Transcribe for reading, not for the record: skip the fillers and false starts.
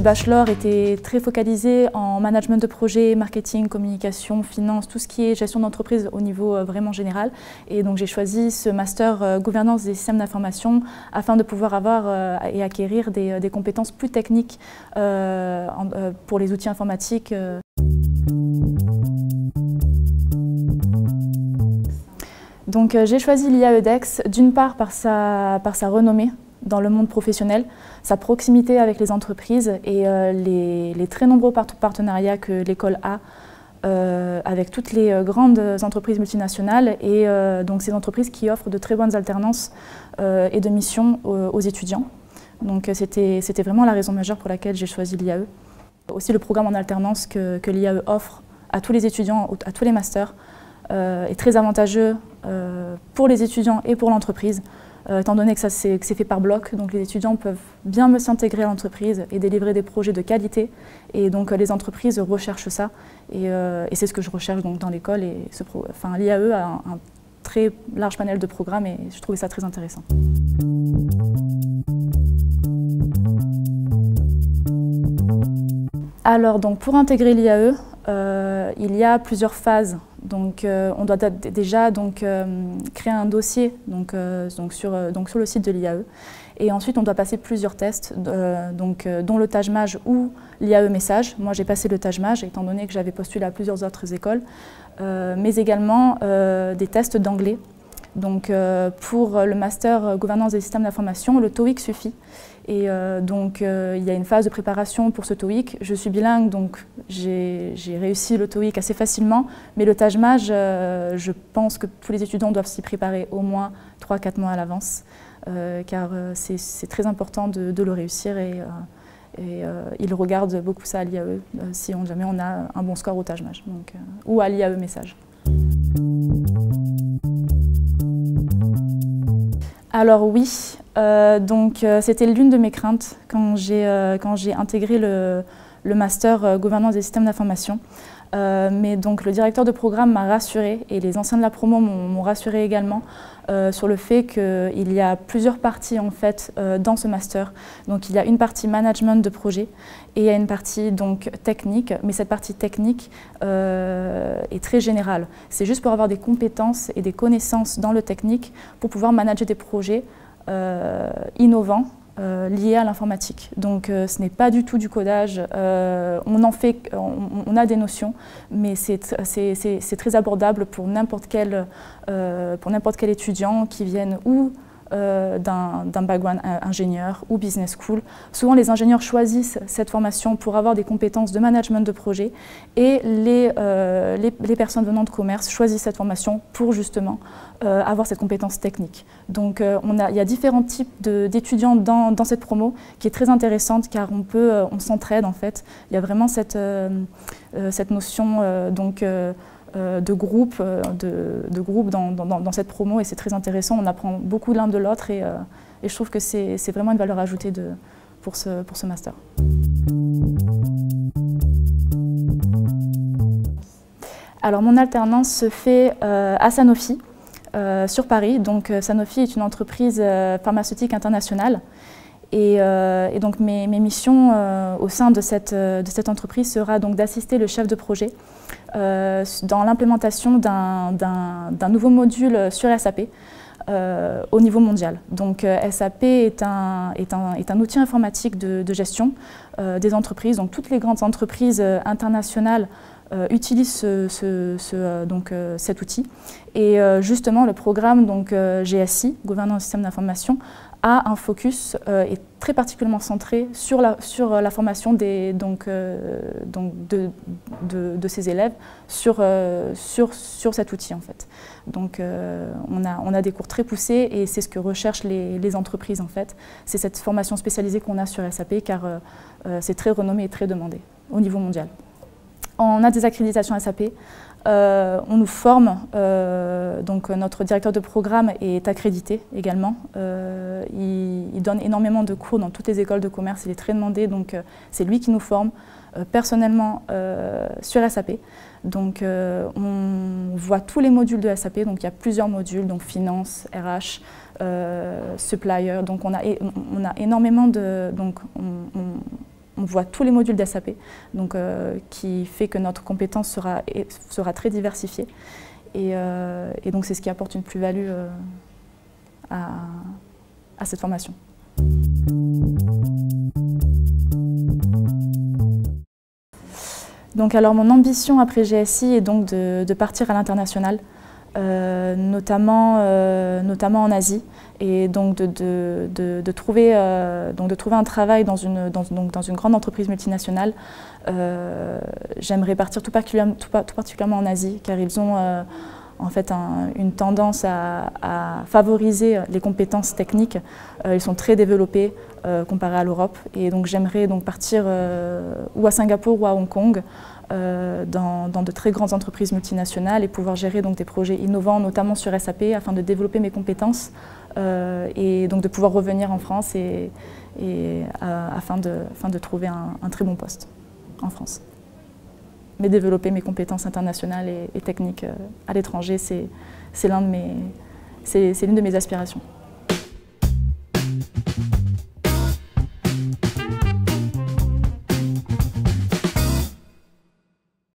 bachelor était très focalisé en management de projet, marketing, communication, finance, tout ce qui est gestion d'entreprise au niveau vraiment général. Et donc j'ai choisi ce master gouvernance des systèmes d'information afin de pouvoir avoir et acquérir des compétences plus techniques pour les outils informatiques. Donc j'ai choisi l'IAE-DEX d'une part par sa renommée dans le monde professionnel, sa proximité avec les entreprises et les très nombreux partenariats que l'école a avec toutes les grandes entreprises multinationales et donc ces entreprises qui offrent de très bonnes alternances et de missions aux étudiants. Donc c'était vraiment la raison majeure pour laquelle j'ai choisi l'IAE. Aussi le programme en alternance que l'IAE offre à tous les étudiants, à tous les masters, est très avantageux pour les étudiants et pour l'entreprise, étant donné que c'est fait par bloc, donc les étudiants peuvent bien s'intégrer à l'entreprise et délivrer des projets de qualité, et donc les entreprises recherchent ça, et c'est ce que je recherche donc, dans l'école, et l'IAE a un très large panel de programmes, et je trouvais ça très intéressant. Alors, donc, pour intégrer l'IAE, il y a plusieurs phases. Donc, on doit déjà créer un dossier sur le site de l'IAE. Et ensuite, on doit passer plusieurs tests, dont le TAJMAJ ou l'IAE Message. Moi, j'ai passé le TAJMAJ, étant donné que j'avais postulé à plusieurs autres écoles, mais également des tests d'anglais. Donc, pour le master gouvernance des systèmes d'information, le TOEIC suffit. Et il y a une phase de préparation pour ce TOEIC. Je suis bilingue, donc j'ai réussi le TOEIC assez facilement, mais le TAJMAJ, je pense que tous les étudiants doivent s'y préparer au moins 3-4 mois à l'avance, car c'est très important de le réussir et ils regardent beaucoup ça à l'IAE, si jamais on a un bon score au TAJMAJ, ou à l'IAE Message. Alors oui, c'était l'une de mes craintes quand j'ai intégré le master gouvernance des systèmes d'information. Mais donc le directeur de programme m'a rassurée et les anciens de la promo m'ont rassurée également sur le fait qu'il y a plusieurs parties en fait dans ce master. Donc il y a une partie management de projet et il y a une partie donc technique, mais cette partie technique est très générale. C'est juste pour avoir des compétences et des connaissances dans le technique pour pouvoir manager des projets innovants liés à l'informatique. Donc ce n'est pas du tout du codage, on a des notions, mais c'est très abordable pour n'importe quel étudiant qui vienne ou d'un background ingénieur ou business school. Souvent les ingénieurs choisissent cette formation pour avoir des compétences de management de projet et les personnes venant de commerce choisissent cette formation pour justement avoir cette compétence technique. Donc il y a différents types d'étudiants dans cette promo qui est très intéressante car on s'entraide en fait. Il y a vraiment cette notion de groupe dans cette promo et c'est très intéressant. On apprend beaucoup l'un de l'autre et je trouve que c'est vraiment une valeur ajoutée pour ce master. Alors mon alternance se fait à Sanofi. Sur Paris. Donc Sanofi est une entreprise pharmaceutique internationale et donc mes missions au sein de cette entreprise sera donc d'assister le chef de projet dans l'implémentation d'un nouveau module sur SAP au niveau mondial. Donc SAP est un outil informatique de gestion des entreprises. Donc toutes les grandes entreprises internationales utilisent cet outil. Et justement, le programme GSI, Gouvernance des systèmes d'information, a un focus et très particulièrement centré sur la formation de ses élèves sur cet outil en fait. Donc on a des cours très poussés et c'est ce que recherchent les entreprises en fait. C'est cette formation spécialisée qu'on a sur SAP car c'est très renommé et très demandé au niveau mondial. On a des accréditations SAP, on nous forme, donc notre directeur de programme est accrédité également. Il donne énormément de cours dans toutes les écoles de commerce, il est très demandé, donc c'est lui qui nous forme personnellement sur SAP. Donc on voit tous les modules de SAP, donc il y a plusieurs modules, donc finance, RH, supplier, donc on a énormément de... Donc, on on voit tous les modules d'SAP, donc qui fait que notre compétence sera très diversifiée. Et donc c'est ce qui apporte une plus-value à cette formation. Donc alors mon ambition après GSI est donc de partir à l'international, notamment en Asie, et donc de trouver un travail dans une grande entreprise multinationale. J'aimerais partir tout particulièrement en Asie, car ils ont en fait une tendance à favoriser les compétences techniques. Ils sont très développés comparé à l'Europe, et donc j'aimerais partir ou à Singapour ou à Hong Kong, dans de très grandes entreprises multinationales, et pouvoir gérer donc des projets innovants, notamment sur SAP, afin de développer mes compétences et donc de pouvoir revenir en France afin de trouver un très bon poste en France. Mais développer mes compétences internationales et techniques à l'étranger, c'est l'une de mes aspirations.